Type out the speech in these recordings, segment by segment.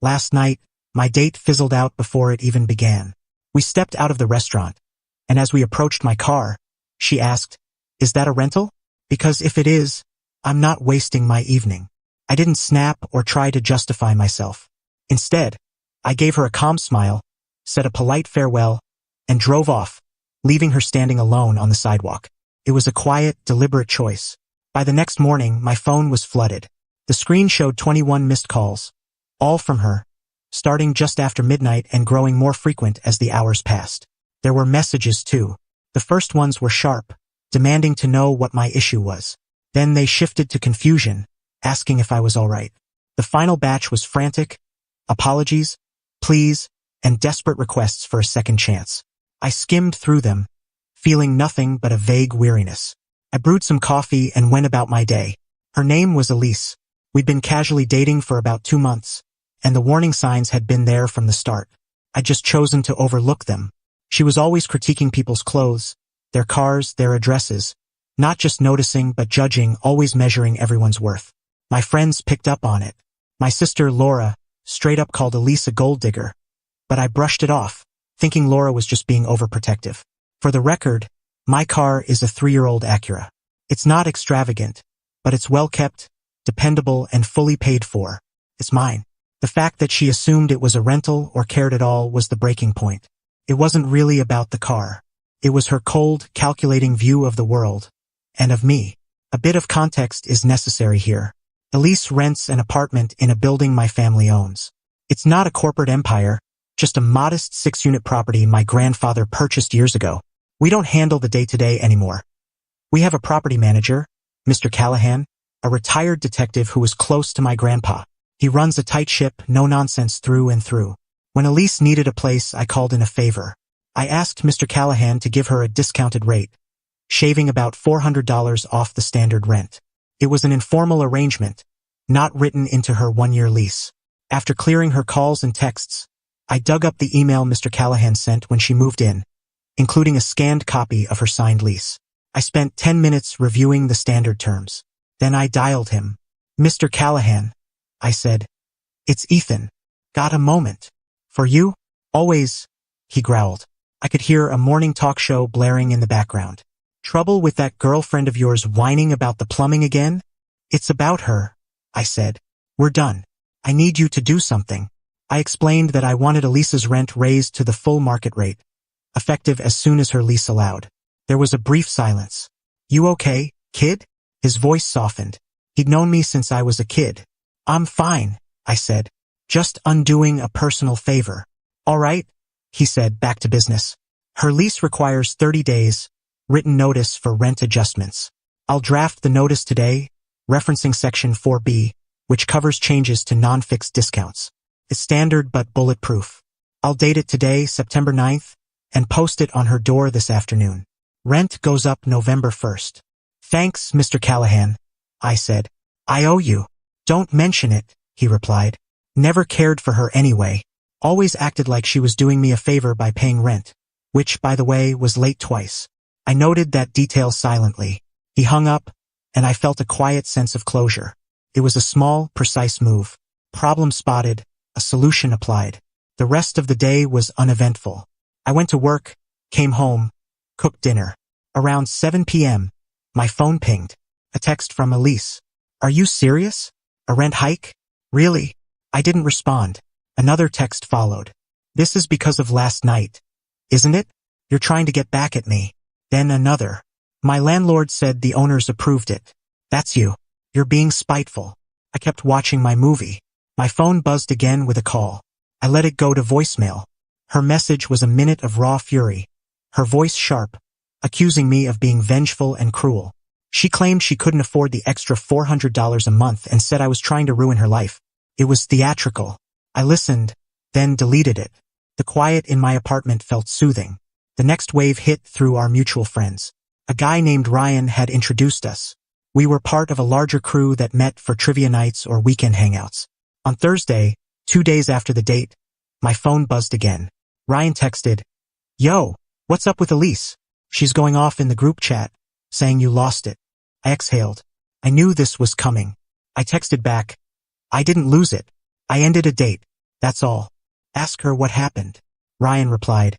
Last night, my date fizzled out before it even began. We stepped out of the restaurant, and as we approached my car, she asked, "Is that a rental? Because if it is, I'm not wasting my evening." I didn't snap or try to justify myself. Instead, I gave her a calm smile, said a polite farewell, and drove off, leaving her standing alone on the sidewalk. It was a quiet, deliberate choice. By the next morning, my phone was flooded. The screen showed 21 missed calls, all from her, starting just after midnight and growing more frequent as the hours passed. There were messages too. The first ones were sharp, demanding to know what my issue was. Then they shifted to confusion, asking if I was all right. The final batch was frantic, apologies, pleas, and desperate requests for a second chance. I skimmed through them, feeling nothing but a vague weariness. I brewed some coffee and went about my day. Her name was Elise. We'd been casually dating for about 2 months, and the warning signs had been there from the start. I'd just chosen to overlook them. She was always critiquing people's clothes, their cars, their addresses, not just noticing but judging, always measuring everyone's worth. My friends picked up on it. My sister, Laura, straight up called Elise a gold digger, but I brushed it off, thinking Laura was just being overprotective. For the record, my car is a 3-year-old Acura. It's not extravagant, but it's well kept, dependable, and fully paid for. It's mine. The fact that she assumed it was a rental or cared at all was the breaking point. It wasn't really about the car. It was her cold, calculating view of the world, and of me. A bit of context is necessary here. Elise rents an apartment in a building my family owns. It's not a corporate empire, just a modest 6-unit property my grandfather purchased years ago. We don't handle the day-to-day anymore. We have a property manager, Mr. Callahan, a retired detective who was close to my grandpa. He runs a tight ship, no nonsense through and through. When Elise needed a place, I called in a favor. I asked Mr. Callahan to give her a discounted rate, shaving about $400 off the standard rent. It was an informal arrangement, not written into her 1-year lease. After clearing her calls and texts, I dug up the email Mr. Callahan sent when she moved in, including a scanned copy of her signed lease. I spent 10 minutes reviewing the standard terms. Then I dialed him. "Mr. Callahan," I said. "It's Ethan. Got a moment? For you?" "Always," he growled. I could hear a morning talk show blaring in the background. "Trouble with that girlfriend of yours whining about the plumbing again?" "It's about her," I said. "We're done. I need you to do something." I explained that I wanted Elisa's rent raised to the full market rate, effective as soon as her lease allowed. There was a brief silence. "You okay, kid?" His voice softened. He'd known me since I was a kid. "I'm fine," I said. "Just undoing a personal favor." "All right," he said, back to business. "Her lease requires 30 days, written notice for rent adjustments. I'll draft the notice today, referencing Section 4B, which covers changes to non-fixed discounts. It's standard but bulletproof. I'll date it today, September 9th, and post it on her door this afternoon. Rent goes up November 1st. "Thanks, Mr. Callahan," I said. "I owe you." "Don't mention it," he replied. "Never cared for her anyway. Always acted like she was doing me a favor by paying rent, which, by the way, was late twice." I noted that detail silently. He hung up, and I felt a quiet sense of closure. It was a small, precise move. Problem spotted, a solution applied. The rest of the day was uneventful. I went to work, came home, cooked dinner. Around 7 p.m., my phone pinged. A text from Elise. "Are you serious? A rent hike? Really?" I didn't respond. Another text followed. "This is because of last night, isn't it? You're trying to get back at me." Then another. "My landlord said the owners approved it. That's you. You're being spiteful." I kept watching my movie. My phone buzzed again with a call. I let it go to voicemail. Her message was a minute of raw fury, her voice sharp, accusing me of being vengeful and cruel. She claimed she couldn't afford the extra $400 a month and said I was trying to ruin her life. It was theatrical. I listened, then deleted it. The quiet in my apartment felt soothing. The next wave hit through our mutual friends. A guy named Ryan had introduced us. We were part of a larger crew that met for trivia nights or weekend hangouts. On Thursday, 2 days after the date, my phone buzzed again. Ryan texted, "Yo, what's up with Elise? She's going off in the group chat, saying you lost it." I exhaled. I knew this was coming. I texted back, "I didn't lose it. I ended a date. That's all. Ask her what happened. Ryan replied.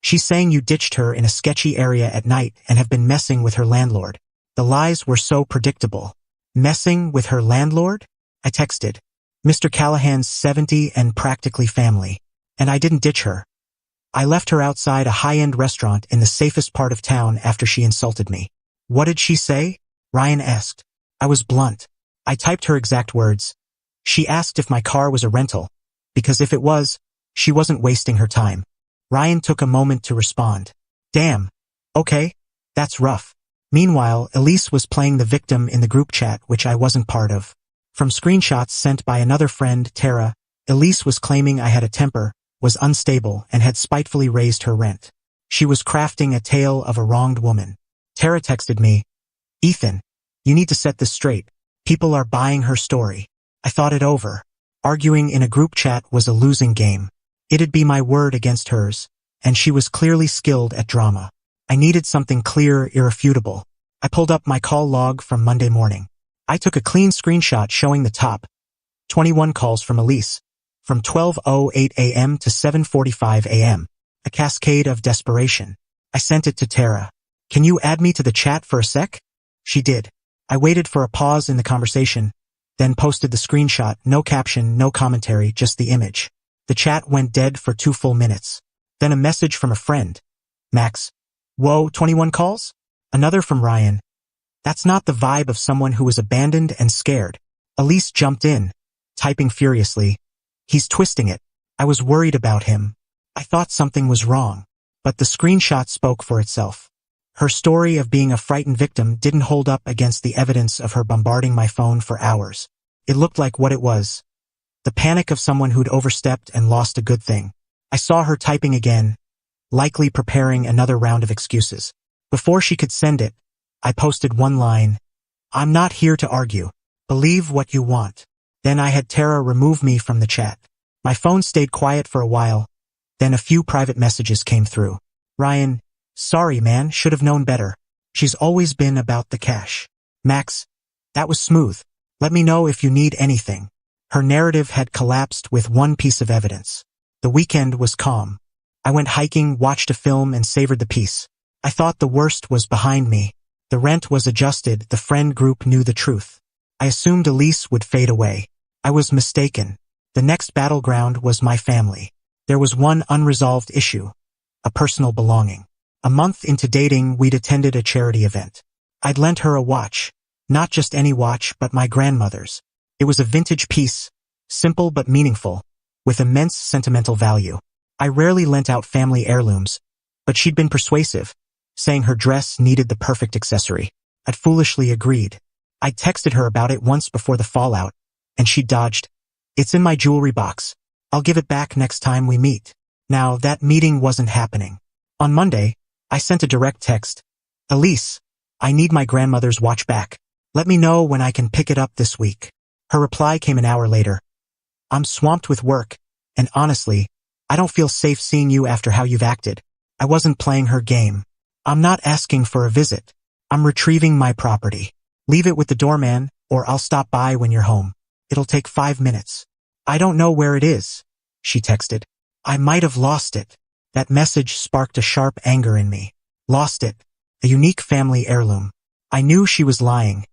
She's saying you ditched her in a sketchy area at night and have been messing with her landlord. The lies were so predictable. Messing with her landlord? I texted. Mr. Callahan's 70 and practically family. And I didn't ditch her. I left her outside a high-end restaurant in the safest part of town after she insulted me. What did she say? Ryan asked. I was blunt. I typed her exact words. She asked if my car was a rental, because if it was, she wasn't wasting her time. Ryan took a moment to respond. Damn. Okay. That's rough. Meanwhile, Elise was playing the victim in the group chat, which I wasn't part of. From screenshots sent by another friend, Tara, Elise was claiming I had a temper, was unstable, and had spitefully raised her rent. She was crafting a tale of a wronged woman. Tara texted me, Ethan, you need to set this straight. People are buying her story. I thought it over. Arguing in a group chat was a losing game. It'd be my word against hers, and she was clearly skilled at drama. I needed something clear, irrefutable. I pulled up my call log from Monday morning. I took a clean screenshot showing the top 21 calls from Elise, from 12:08 a.m. to 7:45 a.m., a cascade of desperation. I sent it to Tara. Can you add me to the chat for a sec? She did. I waited for a pause in the conversation, then posted the screenshot, no caption, no commentary, just the image. The chat went dead for 2 full minutes. Then a message from a friend. Max. Whoa, 21 calls? Another from Ryan. That's not the vibe of someone who was abandoned and scared. Elise jumped in, typing furiously. He's twisting it. I was worried about him. I thought something was wrong. But the screenshot spoke for itself. Her story of being a frightened victim didn't hold up against the evidence of her bombarding my phone for hours. It looked like what it was. The panic of someone who'd overstepped and lost a good thing. I saw her typing again, likely preparing another round of excuses. Before she could send it, I posted one line. I'm not here to argue. Believe what you want. Then I had Tara remove me from the chat. My phone stayed quiet for a while. Then a few private messages came through. Ryan, sorry man, should have known better. She's always been about the cash. Max, that was smooth. Let me know if you need anything. Her narrative had collapsed with one piece of evidence. The weekend was calm. I went hiking, watched a film, and savored the peace. I thought the worst was behind me. The rent was adjusted, the friend group knew the truth. I assumed Elise would fade away. I was mistaken. The next battleground was my family. There was one unresolved issue, a personal belonging. A month into dating, we'd attended a charity event. I'd lent her a watch, not just any watch, but my grandmother's. It was a vintage piece, simple but meaningful, with immense sentimental value. I rarely lent out family heirlooms, but she'd been persuasive, saying her dress needed the perfect accessory. I'd foolishly agreed. I'd texted her about it once before the fallout, and she dodged. It's in my jewelry box. I'll give it back next time we meet. Now, that meeting wasn't happening. On Monday, I sent a direct text. Elise, I need my grandmother's watch back. Let me know when I can pick it up this week. Her reply came an hour later. I'm swamped with work, and honestly, I don't feel safe seeing you after how you've acted. I wasn't playing her game. I'm not asking for a visit. I'm retrieving my property. Leave it with the doorman, or I'll stop by when you're home. It'll take 5 minutes. I don't know where it is, she texted. I might have lost it. That message sparked a sharp anger in me. Lost it. A unique family heirloom. I knew she was lying.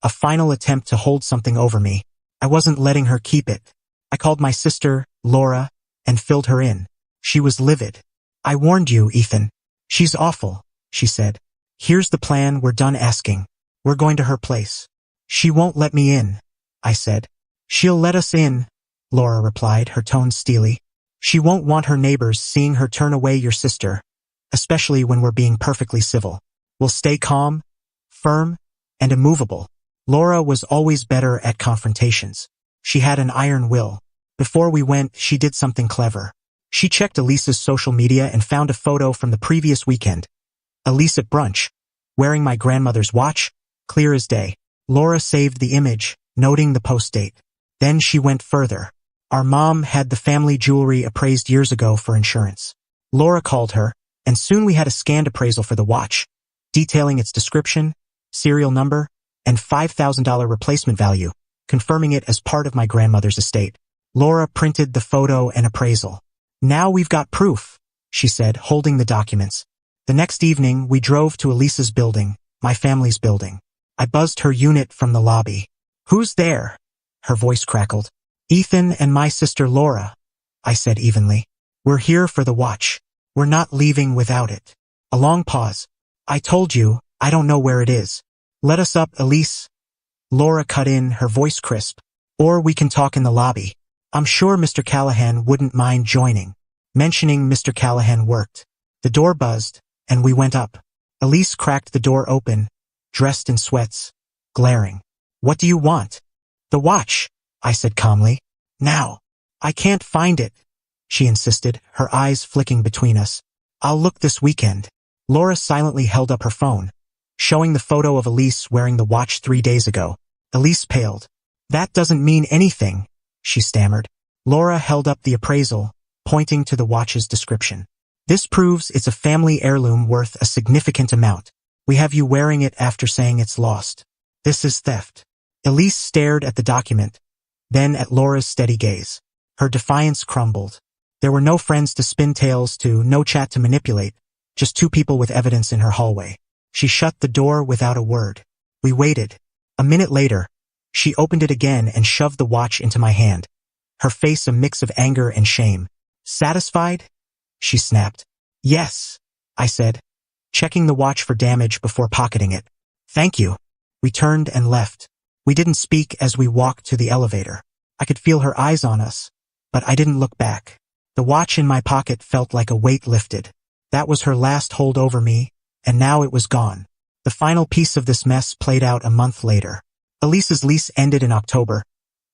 A final attempt to hold something over me. I wasn't letting her keep it. I called my sister, Laura, and filled her in. She was livid. I warned you, Ethan. She's awful, she said. Here's the plan, we're done asking. We're going to her place. She won't let me in, I said. She'll let us in, Laura replied, her tone steely. She won't want her neighbors seeing her turn away your sister, especially when we're being perfectly civil. We'll stay calm, firm, and immovable. Laura was always better at confrontations. She had an iron will. Before we went, she did something clever. She checked Elise's social media and found a photo from the previous weekend. Elise at brunch, wearing my grandmother's watch, clear as day. Laura saved the image, noting the post date. Then she went further. Our mom had the family jewelry appraised years ago for insurance. Laura called her, and soon we had a scanned appraisal for the watch, detailing its description, serial number, and $5,000 replacement value, confirming it as part of my grandmother's estate. Laura printed the photo and appraisal. Now we've got proof, she said, holding the documents. The next evening, we drove to Elisa's building, my family's building. I buzzed her unit from the lobby. Who's there? Her voice crackled. Ethan and my sister Laura, I said evenly. We're here for the watch. We're not leaving without it. A long pause. I told you, I don't know where it is. Let us up, Elise. Laura cut in, her voice crisp. Or we can talk in the lobby. I'm sure Mr. Callahan wouldn't mind joining. Mentioning Mr. Callahan worked. The door buzzed, and we went up. Elise cracked the door open, dressed in sweats, glaring. What do you want? The watch, I said calmly. Now. I can't find it, she insisted, her eyes flicking between us. I'll look this weekend. Laura silently held up her phone, showing the photo of Elise wearing the watch 3 days ago. Elise paled. That doesn't mean anything, she stammered. Laura held up the appraisal, pointing to the watch's description. This proves it's a family heirloom worth a significant amount. We have you wearing it after saying it's lost. This is theft. Elise stared at the document, then at Laura's steady gaze. Her defiance crumbled. There were no friends to spin tales to, no chat to manipulate, just two people with evidence in her hallway. She shut the door without a word. We waited. A minute later, she opened it again and shoved the watch into my hand, her face a mix of anger and shame. Satisfied? She snapped. Yes, I said, checking the watch for damage before pocketing it. Thank you. We turned and left. We didn't speak as we walked to the elevator. I could feel her eyes on us, but I didn't look back. The watch in my pocket felt like a weight lifted. That was her last hold over me, and now it was gone. The final piece of this mess played out a month later. Elisa's lease ended in October,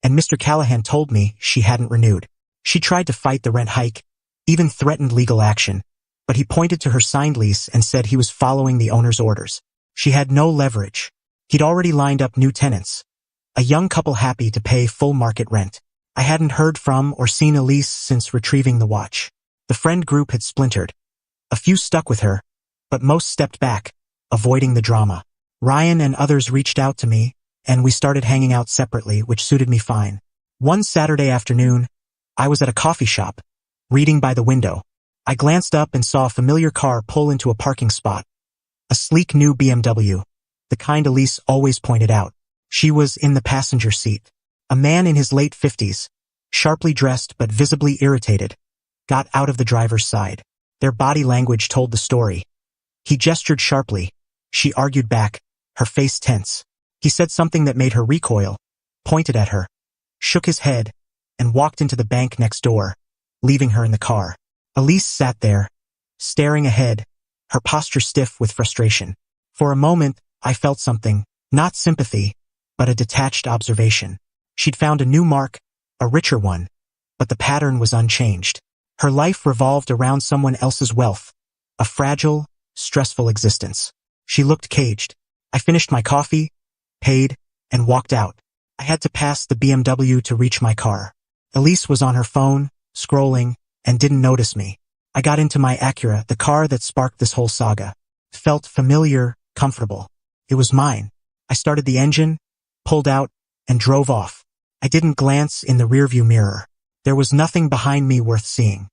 and Mr. Callahan told me she hadn't renewed. She tried to fight the rent hike, even threatened legal action, but he pointed to her signed lease and said he was following the owner's orders. She had no leverage. He'd already lined up new tenants, a young couple happy to pay full market rent. I hadn't heard from or seen Elise since retrieving the watch. The friend group had splintered. A few stuck with her, but most stepped back, avoiding the drama. Ryan and others reached out to me, and we started hanging out separately, which suited me fine. One Saturday afternoon, I was at a coffee shop, reading by the window. I glanced up and saw a familiar car pull into a parking spot. A sleek new BMW, the kind Elise always pointed out. She was in the passenger seat. A man in his late 50s, sharply dressed but visibly irritated, got out of the driver's side. Their body language told the story. He gestured sharply. She argued back, her face tense. He said something that made her recoil, pointed at her, shook his head, and walked into the bank next door, leaving her in the car. Elise sat there, staring ahead, her posture stiff with frustration. For a moment, I felt something, not sympathy, but a detached observation. She'd found a new mark, a richer one, but the pattern was unchanged. Her life revolved around someone else's wealth, a fragile, stressful existence. She looked caged. I finished my coffee, paid, and walked out. I had to pass the BMW to reach my car. Elise was on her phone, scrolling, and didn't notice me. I got into my Acura, the car that sparked this whole saga. It felt familiar, comfortable. It was mine. I started the engine, pulled out, and drove off. I didn't glance in the rearview mirror. There was nothing behind me worth seeing.